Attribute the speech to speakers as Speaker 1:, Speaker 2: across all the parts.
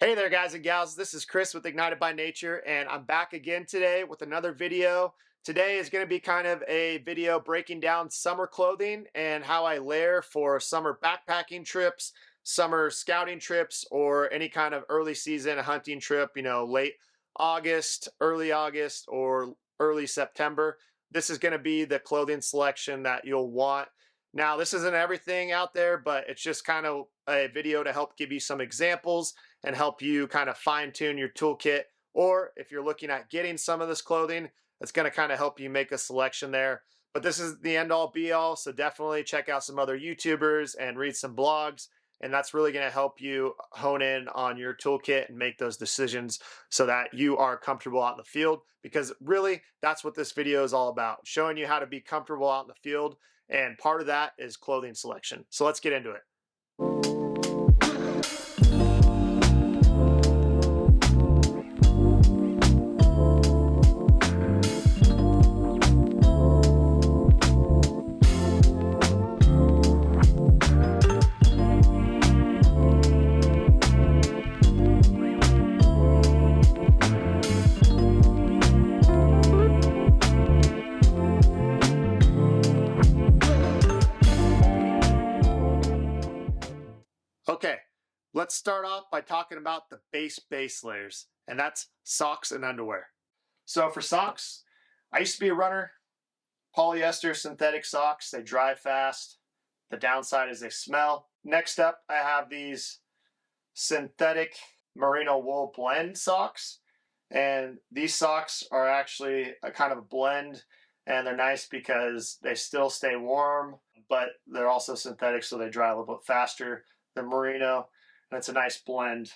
Speaker 1: Hey there, guys and gals. This is Chris with Ignited by Nature, and I'm back again today with another video. Today is going to be kind of a video breaking down summer clothing and how I layer for summer backpacking trips, summer scouting trips, or any kind of early season hunting trip, late August, early August, or early September. This is going to be the clothing selection that you'll want. Now, this isn't everything out there, but it's just kind of a video to help give you some examples and help you kind of fine tune your toolkit. Or if you're looking at getting some of this clothing, it's going to kind of help you make a selection there. But this is the end all be all. So definitely check out some other YouTubers and read some blogs. And that's really going to help you hone in on your toolkit and make those decisions so that you are comfortable out in the field. Because really, that's what this video is all about, showing you how to be comfortable out in the field. And part of that is clothing selection. So let's get into it. Okay, let's start off by talking about the base layers, and that's socks and underwear. So for socks, I used to be a runner. Polyester synthetic socks, they dry fast. The downside is they smell. Next up, I have these synthetic merino wool blend socks. And these socks are actually a kind of a blend, and they're nice because they still stay warm, but they're also synthetic, so they dry a little bit faster than merino, and it's a nice blend.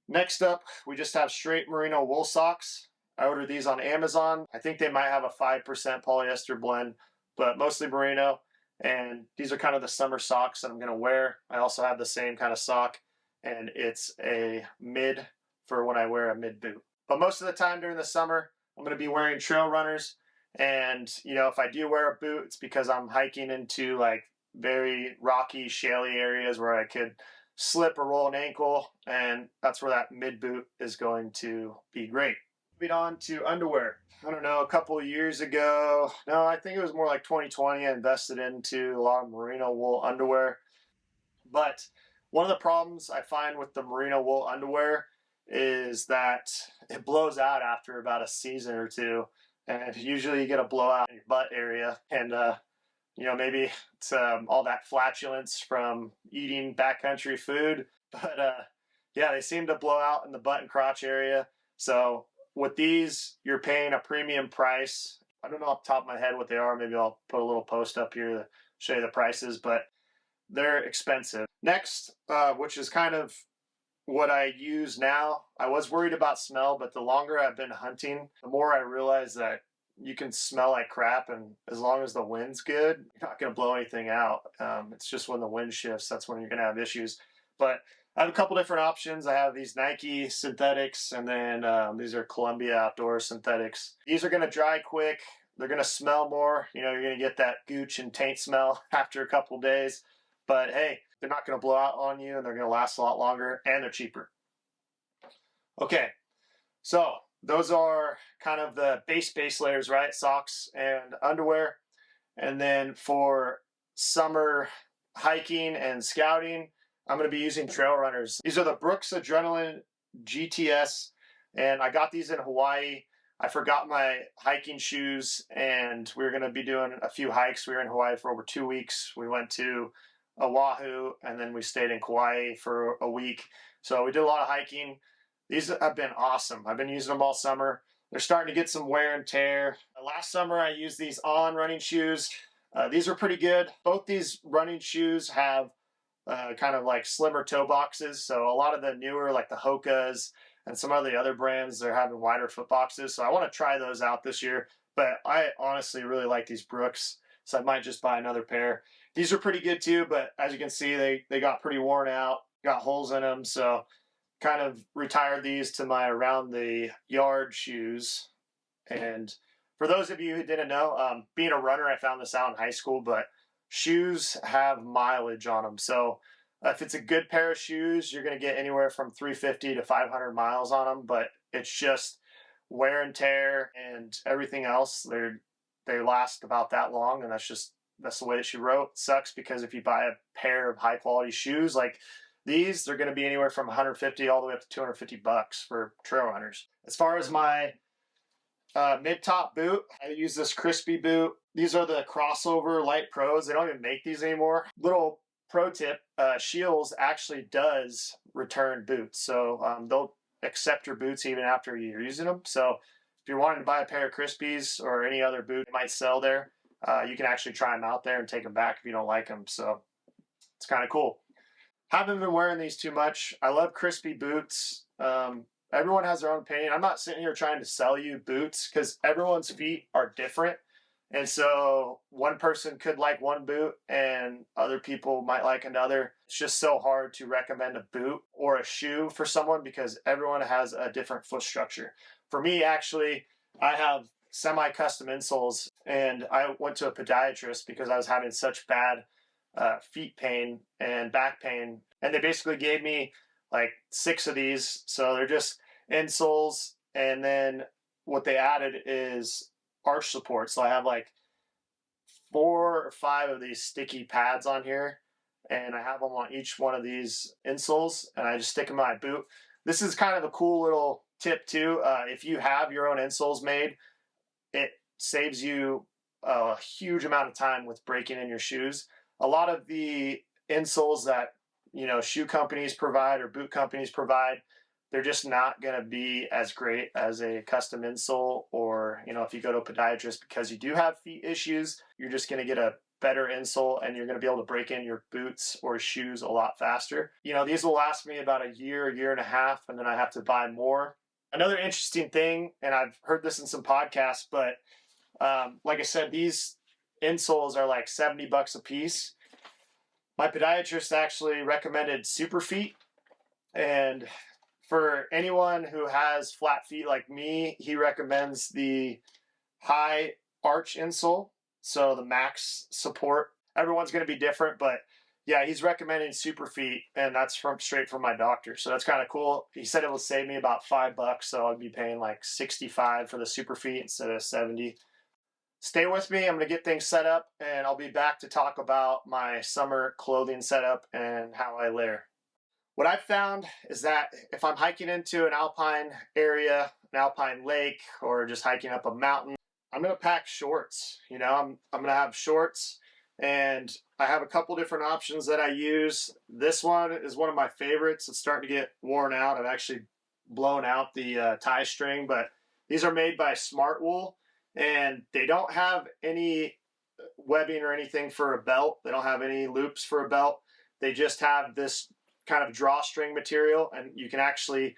Speaker 1: Next up, we just have straight merino wool socks. I ordered these on Amazon. I think they might have a 5% polyester blend, but mostly merino. And these are kind of the summer socks that I'm going to wear. I also have the same kind of sock, and it's a mid for when I wear a mid boot. But most of the time during the summer, I'm going to be wearing trail runners. And, if I do wear a boot, it's because I'm hiking into like very rocky, shaly areas where I could slip or roll an ankle. And that's where that mid boot is going to be great. Moving on to underwear. I don't know, a couple of years ago, no, I think it was more like 2020, I invested into a lot of merino wool underwear. But one of the problems I find with the merino wool underwear is that it blows out after about a season or two. And usually you get a blowout in your butt area. And, maybe it's all that flatulence from eating backcountry food. But yeah, they seem to blow out in the butt and crotch area. So with these, you're paying a premium price. I don't know off the top of my head what they are. Maybe I'll put a little post up here to show you the prices, but they're expensive. Next, which is kind of what I use now, I was worried about smell, but the longer I've been hunting, the more I realize that you can smell like crap, and as long as the wind's good, you're not going to blow anything out. It's just when the wind shifts, that's when you're going to have issues. But I have a couple different options. I have these Nike synthetics, and then these are Columbia outdoor synthetics. These are going to dry quick. They're going to smell more. You're going to get that gooch and taint smell after a couple days. But hey, they're not going to blow out on you, and they're going to last a lot longer, and they're cheaper. Okay, so those are kind of the base layers, right? Socks and underwear. And then for summer hiking and scouting, I'm going to be using trail runners. These are the Brooks Adrenaline GTS, and I got these in Hawaii. I forgot my hiking shoes, and we were going to be doing a few hikes. We were in Hawaii for over 2 weeks. We went to Oahu, and then we stayed in Kauai for a week. So we did a lot of hiking. These have been awesome. I've been using them all summer. They're starting to get some wear and tear. Last summer, I used these On running shoes. These are pretty good. Both these running shoes have kind of like slimmer toe boxes. So a lot of the newer, like the Hokas and some of the other brands, they're having wider foot boxes. So I want to try those out this year. But I honestly really like these Brooks, so I might just buy another pair. These are pretty good too, but as you can see, they got pretty worn out, got holes in them. So kind of retired these to my around the yard shoes. And for those of you who didn't know, being a runner, I found this out in high school, but shoes have mileage on them. So If it's a good pair of shoes, you're going to get anywhere from 350 to 500 miles on them, but it's just wear and tear and everything else. They last about that long, and that's the way that she wrote. It sucks because if you buy a pair of high quality shoes like these, they're going to be anywhere from 150 all the way up to $250 for trail runners. As far as my mid-top boot, I use this Crispy boot. These are the crossover light pros. They don't even make these anymore. Little pro tip, Shields actually does return boots. So they'll accept your boots even after you're using them. So if you're wanting to buy a pair of Crispies or any other boot they might sell there, you can actually try them out there and take them back if you don't like them. So it's kind of cool. Haven't been wearing these too much. I love Crispy boots. Everyone has their own opinion. I'm not sitting here trying to sell you boots because everyone's feet are different. And so one person could like one boot and other people might like another. It's just so hard to recommend a boot or a shoe for someone because everyone has a different foot structure. For me, actually, I have semi-custom insoles, and I went to a podiatrist because I was having such bad feet pain and back pain. And they basically gave me like 6 of these. So they're just insoles. And then what they added is arch support. So I have like 4 or 5 of these sticky pads on here, and I have them on each one of these insoles, and I just stick them in my boot. This is kind of a cool little tip too. If you have your own insoles made, it saves you a huge amount of time with breaking in your shoes. A lot of the insoles that, you know, shoe companies provide or boot companies provide, they're just not going to be as great as a custom insole. Or, you know, if you go to a podiatrist because you do have feet issues, you're just going to get a better insole and you're going to be able to break in your boots or shoes a lot faster. You know, these will last me about a year and a half, and then I have to buy more. Another interesting thing, and I've heard this in some podcasts, but like I said, these insoles are like $70 a piece. My podiatrist actually recommended Super Feet, and for anyone who has flat feet like me, he recommends the high arch insole, so the max support. Everyone's going to be different, but yeah, he's recommending Super Feet, and that's straight from my doctor. So that's kind of cool. He said it will save me about $5, so I'd be paying like $65 for the Super Feet instead of $70. Stay with me. I'm going to get things set up, and I'll be back to talk about my summer clothing setup and how I layer. What I've found is that if I'm hiking into an alpine area, an alpine lake, or just hiking up a mountain, I'm going to pack shorts. You know, I'm going to have shorts, and I have a couple different options that I use. This one is one of my favorites. It's starting to get worn out. I've actually blown out the tie string, but these are made by Smart Wool, and they don't have any webbing or anything for a belt. They don't have any loops for a belt. They just have this kind of drawstring material, and you can actually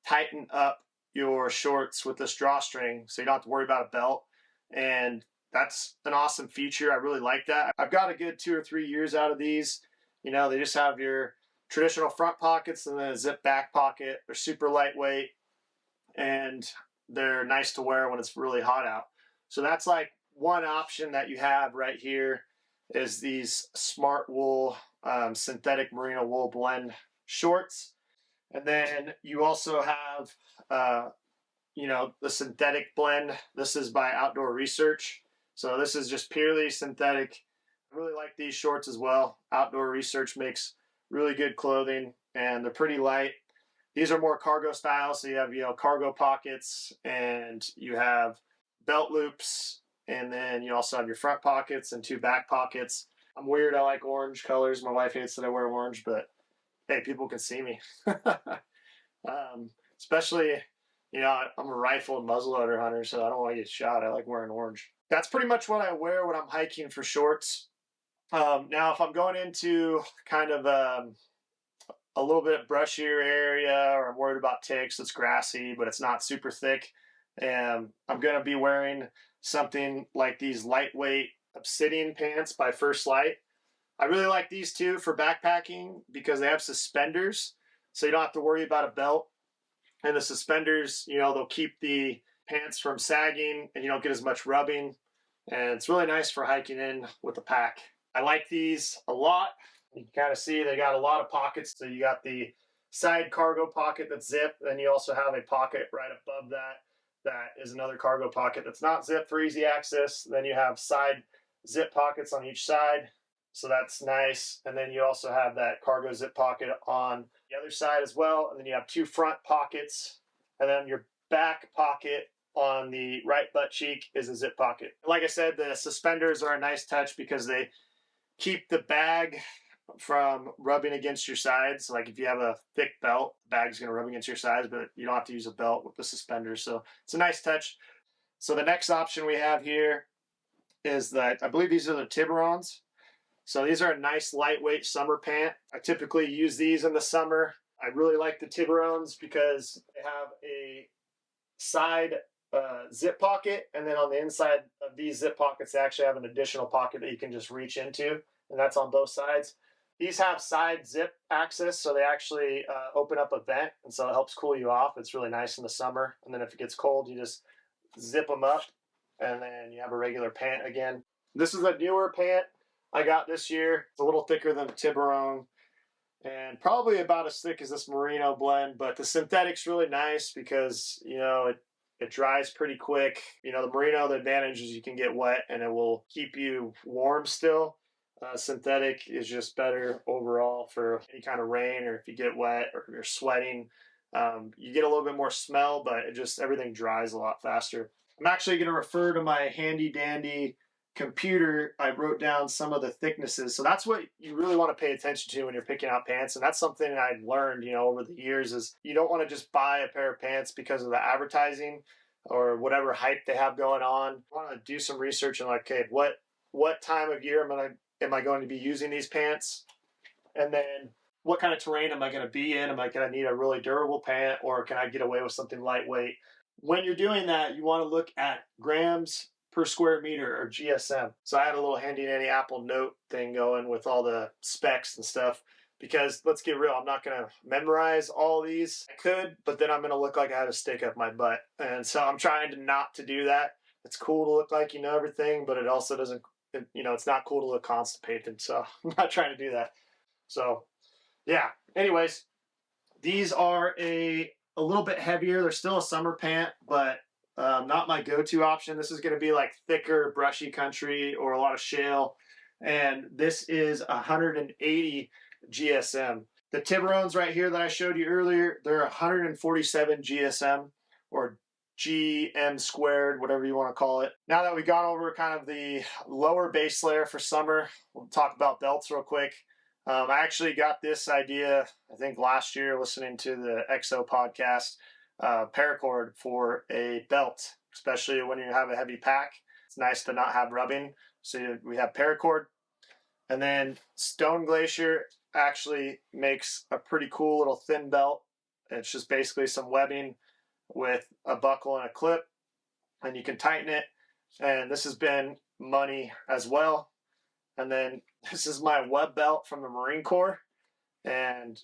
Speaker 1: tighten up your shorts with this drawstring so you don't have to worry about a belt. And that's an awesome feature. I really like that. I've got a good 2 or 3 years out of these. You know, they just have your traditional front pockets and then a zip back pocket. They're super lightweight, and they're nice to wear when it's really hot out. So that's like one option that you have right here is these Smart Wool synthetic merino wool blend shorts. And then you also have, you know, the synthetic blend. This is by Outdoor Research. So this is just purely synthetic. I really like these shorts as well. Outdoor Research makes really good clothing, and they're pretty light. These are more cargo style. So you have, you know, cargo pockets, and you have belt loops, and then you also have your front pockets and 2 back pockets. I'm weird. I like orange colors. My wife hates that I wear orange, but hey, people can see me. Especially, you know, I'm a rifle and muzzleloader hunter, so I don't want to get shot. I like wearing orange. That's pretty much what I wear when I'm hiking for shorts. Now, if I'm going into kind of a little bit brushier area, or I'm worried about ticks, it's grassy, but it's not super thick, and I'm going to be wearing something like these lightweight Obsidian pants by FirstLite. I really like these too for backpacking because they have suspenders, so you don't have to worry about a belt. And the suspenders, you know, they'll keep the pants from sagging, and you don't get as much rubbing. And it's really nice for hiking in with a pack. I like these a lot. You can kind of see they got a lot of pockets. So you got the side cargo pocket that's zipped. Then you also have a pocket right above that. That is another cargo pocket that's not zipped for easy access. Then you have side zip pockets on each side. So that's nice. And then you also have that cargo zip pocket on the other side as well. And then you have two front pockets. And then your back pocket on the right butt cheek is a zip pocket. Like I said, the suspenders are a nice touch because they keep the bag from rubbing against your sides. Like if you have a thick belt, the bag's going to rub against your sides, but you don't have to use a belt with the suspenders. So it's a nice touch. So the next option we have here is that I believe these are the Tiburons. So these are a nice lightweight summer pant. I typically use these in the summer. I really like the Tiburons because they have a side zip pocket, and then on the inside of these zip pockets they actually have an additional pocket that you can just reach into, and that's on both sides. These have side zip access, so they actually open up a vent, and so it helps cool you off. It's really nice in the summer, and then if it gets cold you just zip them up and then you have a regular pant again. This is a newer pant I got this year. It's a little thicker than the Tiburon and probably about as thick as this Merino blend, but the synthetic's really nice because, you know, it dries pretty quick. You know, the Merino, the advantage is you can get wet and it will keep you warm still. Synthetic is just better overall for any kind of rain, or if you get wet or you're sweating. You get a little bit more smell, but it just, everything dries a lot faster. I'm actually going to refer to my handy dandy computer. I wrote down some of the thicknesses. So that's what you really want to pay attention to when you're picking out pants. And that's something I've learned, you know, over the years, is you don't want to just buy a pair of pants because of the advertising or whatever hype they have going on. You want to do some research and like, okay, what time of year am I going to be using these pants? And then what kind of terrain am I going to be in? Am I going to need a really durable pant, or can I get away with something lightweight? When you're doing that, you want to look at grams per square meter, or GSM. So I had a little handy dandy Apple Note thing going with all the specs and stuff, because let's get real, I'm not going to memorize all these. I could, but then I'm going to look like I had a stick up my butt. And so I'm trying to not to do that. It's cool to look like you know everything, but it also doesn't, you know, it's not cool to look constipated. So I'm not trying to do that. So yeah, anyways, these are a little bit heavier. They're still a summer pant, but not my go-to option. This is going to be like thicker, brushy country or a lot of shale. And this is 180 GSM. The Tiburons right here that I showed you earlier, they're 147 GSM, or GM squared, whatever you want to call it. Now that we got over kind of the lower base layer for summer, we'll talk about belts real quick. I actually got this idea, I think last year, listening to the XO podcast, paracord for a belt, especially when you have a heavy pack. It's nice to not have rubbing. So we have paracord. And then Stone Glacier actually makes a pretty cool little thin belt. It's just basically some webbing with a buckle and a clip, and you can tighten it. And this has been money as well. And then this is my web belt from the Marine Corps, and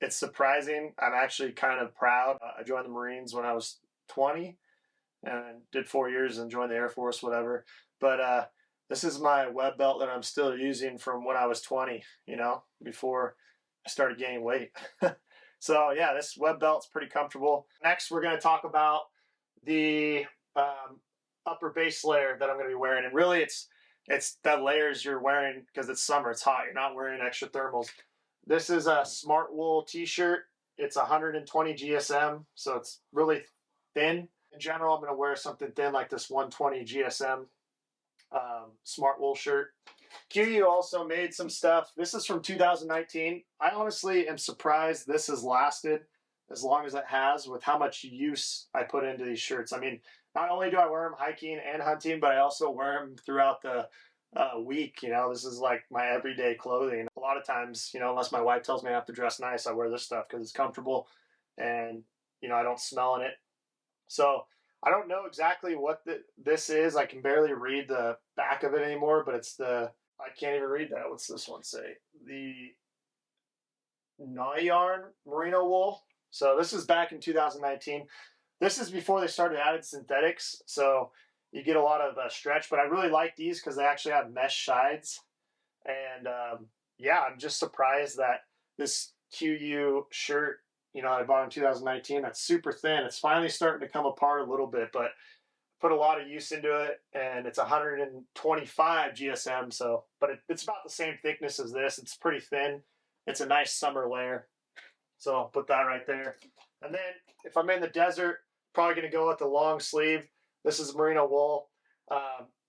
Speaker 1: it's surprising. I'm actually kind of proud. I joined the Marines when I was 20 and did 4 years and joined the Air Force, whatever. But this is my web belt that I'm still using from when I was 20, you know, before I started gaining weight. So yeah, this web belt's pretty comfortable. Next, we're going to talk about the upper base layer that I'm going to be wearing. And really it's the layers you're wearing because it's summer, it's hot. You're not wearing extra thermals. This is a Smart Wool t-shirt. It's 120 GSM, so it's really thin. In general, I'm going to wear something thin like this 120 GSM Smart Wool shirt. QU also made some stuff. This is from 2019. I honestly am surprised this has lasted as long as it has with how much use I put into these shirts. I mean, not only do I wear them hiking and hunting, but I also wear them throughout the week. You know, this is like my everyday clothing. A lot of times, you know, unless my wife tells me I have to dress nice, I wear this stuff because it's comfortable and, you know, I don't smell in it. So I don't know exactly what this is. I can barely read the back of it anymore, but it's I can't even read that. What's this one say? The Yarn Merino wool. So this is back in 2019. This is before they started adding synthetics, so you get a lot of stretch. But I really like these because they actually have mesh sides, and yeah, I'm just surprised that this QU shirt, I bought in 2019, that's super thin. It's finally starting to come apart a little bit, but put a lot of use into it, and it's 125 GSM. So, but it's about the same thickness as this. It's pretty thin. It's a nice summer layer. So I'll put that right there. And then if I'm in the desert, probably going to go with the long sleeve. This is merino wool.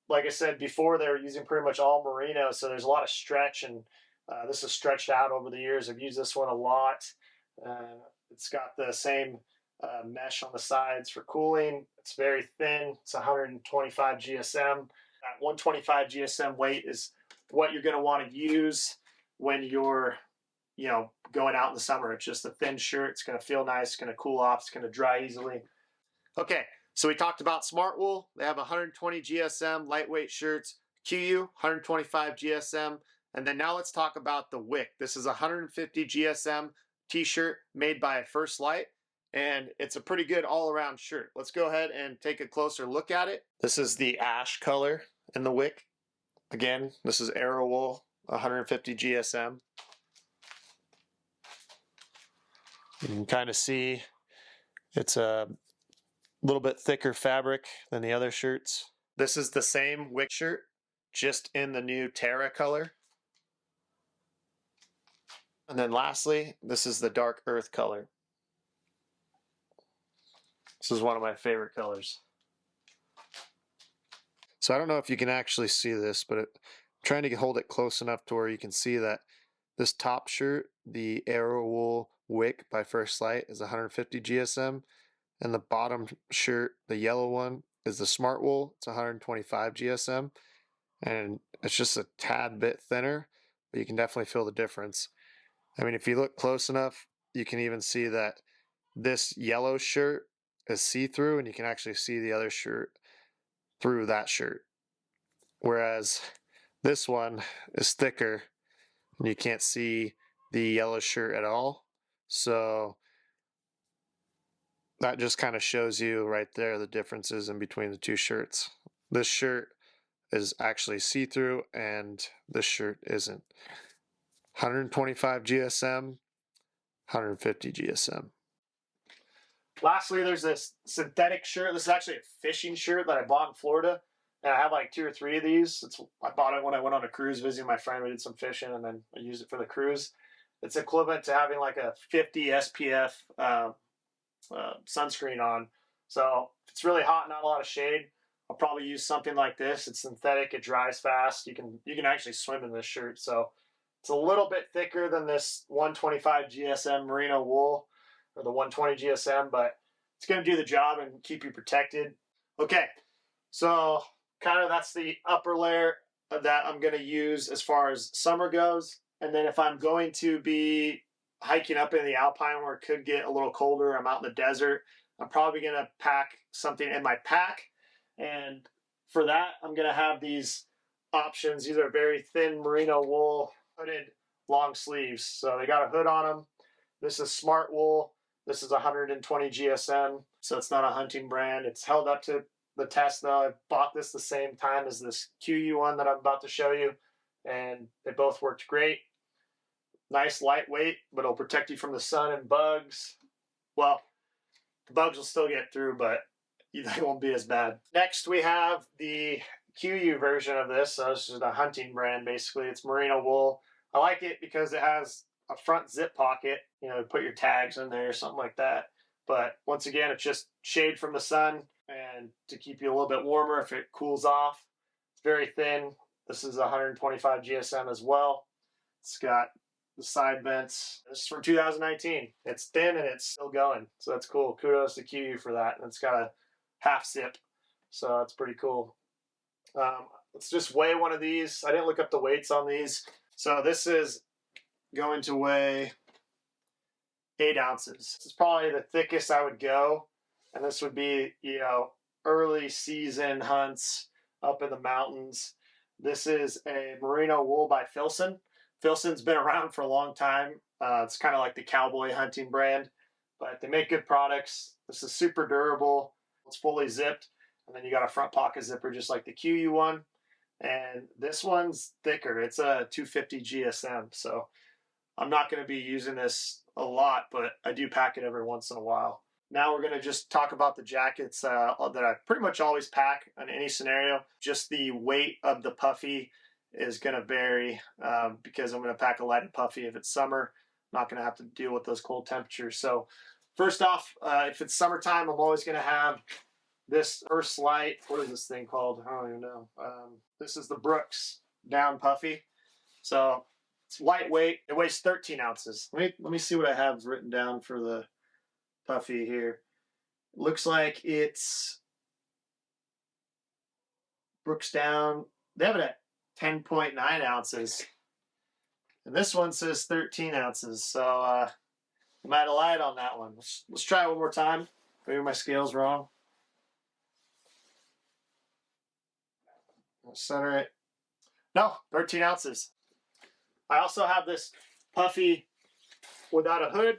Speaker 1: Like I said before, they were using pretty much all merino, so there's a lot of stretch, and this is stretched out over the years. I've used this one a lot. It's got the same mesh on the sides for cooling. It's very thin. It's 125 GSM. That 125 GSM weight is what you're going to want to use when you're going out in the summer. It's just a thin shirt. It's going to feel nice. It's going to cool off. It's going to dry easily. Okay, so we talked about Smart Wool. They have 120 GSM lightweight shirts. QU, 125 GSM. And then now let's talk about the Wick. This is a 150 GSM t-shirt made by FirstLite, and it's a pretty good all-around shirt. Let's go ahead and take a closer look at it. This is the ash color in the Wick. Again, this is Arrow Wool, 150 GSM. You can kind of see it's a little bit thicker fabric than the other shirts. This is the same Wick shirt, just in the new Terra color. And then lastly, this is the dark earth color. This is one of my favorite colors. So I don't know if you can actually see this, but I'm trying to hold it close enough to where you can see that this top shirt, the Arrow Wool Wick by FirstLite, is 150 GSM. And the bottom shirt, the yellow one, is the Smart Wool. It's 125 GSM. And it's just a tad bit thinner, but you can definitely feel the difference. I mean, if you look close enough, you can even see that this yellow shirt is see-through, and you can actually see the other shirt through that shirt. Whereas this one is thicker, and you can't see the yellow shirt at all. So that just kind of shows you right there the differences in between the two shirts. This shirt is actually see-through, and this shirt isn't. 125 GSM, 150 GSM. Lastly, there's this synthetic shirt. This is actually a fishing shirt that I bought in Florida. And I have like 2 or 3 of these. I bought it when I went on a cruise visiting my friend. We did some fishing, and then I used it for the cruise. It's equivalent to having like a 50 SPF sunscreen on. So if it's really hot, not a lot of shade, I'll probably use something like this. It's synthetic. It dries fast. You can actually swim in this shirt. So it's a little bit thicker than this 125 GSM merino wool, or the 120 GSM, but it's going to do the job and keep you protected. Okay, so kind of that's the upper layer that I'm going to use as far as summer goes. And then if I'm going to be hiking up in the Alpine where it could get a little colder, I'm out in the desert, I'm probably going to pack something in my pack. And for that, I'm going to have these options. These are very thin merino wool hooded long sleeves. So they got a hood on them. This is Smart Wool. This is 120 GSM. So it's not a hunting brand. It's held up to the test though. I bought this the same time as this QU one that I'm about to show you, and they both worked great. Nice lightweight, but it'll protect you from the sun and bugs. Well, the bugs will still get through, but they won't be as bad. Next, we have the QU version of this. So this is a hunting brand, basically. It's merino wool. I like it because it has a front zip pocket, put your tags in there or something like that. But once again, it's just shade from the sun and to keep you a little bit warmer if it cools off. It's very thin. This is 125 GSM as well. It's got the side vents. This is from 2019. It's thin and it's still going. So that's cool. Kudos to QU for that. And it's got a half zip. So that's pretty cool. Let's just weigh one of these. I didn't look up the weights on these. So this is going to weigh 8 ounces. This is probably the thickest I would go. And this would be, early season hunts up in the mountains. This is a merino wool by Filson. Filson's been around for a long time. It's kind of like the cowboy hunting brand, but they make good products. This is super durable. It's fully zipped. And then you got a front pocket zipper just like the QU one. And this one's thicker. It's a 250 GSM, so I'm not going to be using this a lot, but I do pack it every once in a while. Now we're going to just talk about the jackets that I pretty much always pack in any scenario. Just the weight of the Puffy is going to vary because I'm going to pack a lighter Puffy if it's summer. I'm not going to have to deal with those cold temperatures. So first off, if it's summertime, I'm always going to have this FirstLite. What is this thing called? I don't even know. This is the Brooks down Puffy. So it's lightweight. It weighs 13 ounces. Let me see what I have written down for the Puffy here. It looks like it's Brooks down. They have it at 10.9 ounces. And this one says 13 ounces. So I might have lied on that one. Let's try it one more time. Maybe my scale's wrong. I'll center it. No, 13 ounces. I also have this Puffy without a hood.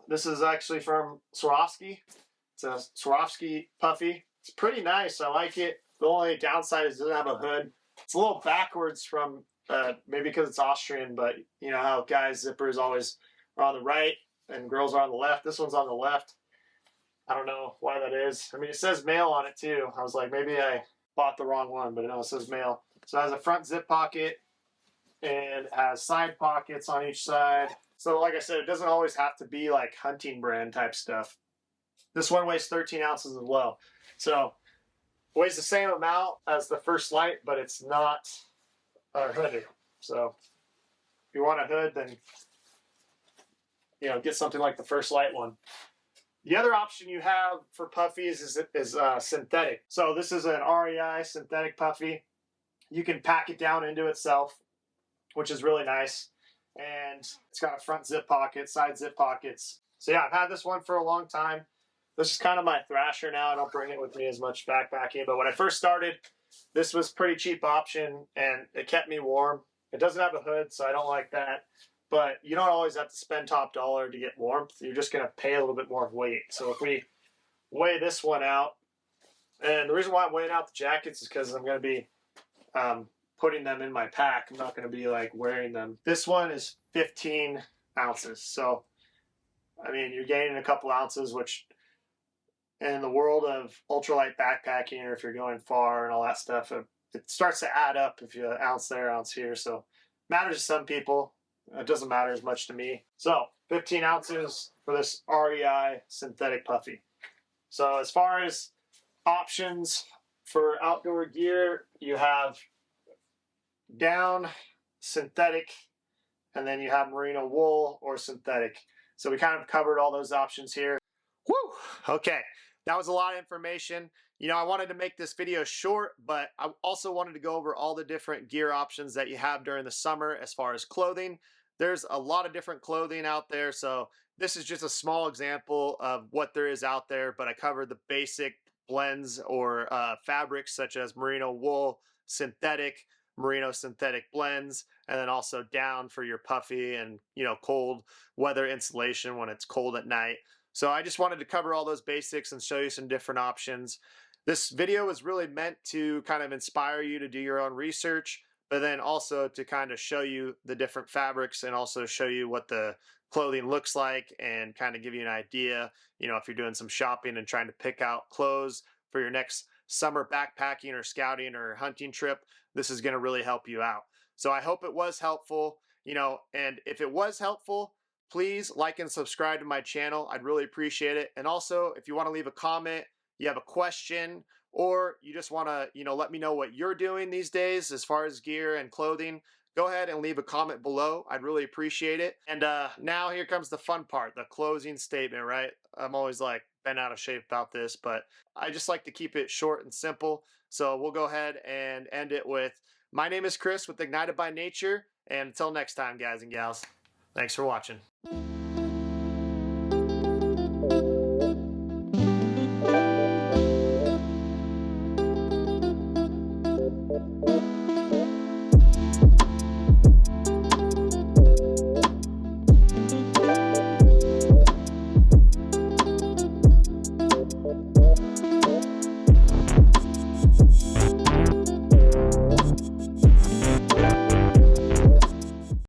Speaker 1: This is actually from Swarovski. It's a Swarovski Puffy. It's pretty nice. I like it. The only downside is it doesn't have a hood. It's a little backwards from maybe because it's Austrian, but you know how guys' zippers always are on the right and girls are on the left. This one's on the left. I don't know why that is. I mean, it says male on it too. I was like, maybe I bought the wrong one, but no, it says male. So it has a front zip pocket and it has side pockets on each side. So like I said, it doesn't always have to be like hunting brand type stuff. This one weighs 13 ounces as well. So weighs the same amount as the FirstLite, but it's not hooded. So if you want a hood, then get something like the FirstLite one. The other option you have for Puffies is synthetic. So this is an REI synthetic Puffy. You can pack it down into itself, which is really nice. And it's got a front zip pocket, side zip pockets. So yeah, I've had this one for a long time. This is kind of my Thrasher now. I don't bring it with me as much backpacking, but when I first started, this was a pretty cheap option and it kept me warm. It doesn't have a hood, so I don't like that. But you don't always have to spend top dollar to get warmth. You're just going to pay a little bit more weight. So if we weigh this one out, and the reason why I'm weighing out the jackets is because I'm going to be putting them in my pack. I'm not going to be like wearing them. This one is 15 ounces. So, I mean, you're gaining a couple ounces, which in the world of ultralight backpacking, or if you're going far and all that stuff, it starts to add up if you ounce there, ounce here. So matters to some people. It doesn't matter as much to me. So 15 ounces for this REI synthetic Puffy. So as far as options for outdoor gear, you have down, synthetic, and then you have merino wool or synthetic. So we kind of covered all those options here. Woo! Okay, that was a lot of information. I wanted to make this video short, but I also wanted to go over all the different gear options that you have during the summer as far as clothing. There's a lot of different clothing out there, so this is just a small example of what there is out there, but I covered the basic blends or fabrics such as merino wool, synthetic, merino synthetic blends, and then also down for your Puffy and cold weather insulation when it's cold at night. So I just wanted to cover all those basics and show you some different options. This video is really meant to kind of inspire you to do your own research, but then also to kind of show you the different fabrics and also show you what the clothing looks like and kind of give you an idea, if you're doing some shopping and trying to pick out clothes for your next summer backpacking or scouting or hunting trip, this is going to really help you out. So I hope it was helpful, and if it was helpful, please like and subscribe to my channel. I'd really appreciate it. And also, if you want to leave a comment, you have a question, or you just want to, let me know what you're doing these days as far as gear and clothing, go ahead and leave a comment below. I'd really appreciate it. And now here comes the fun part, the closing statement, right? I'm always like bent out of shape about this, but I just like to keep it short and simple. So we'll go ahead and end it with, my name is Chris with Ignited by Nature. And until next time, guys and gals, thanks for watching.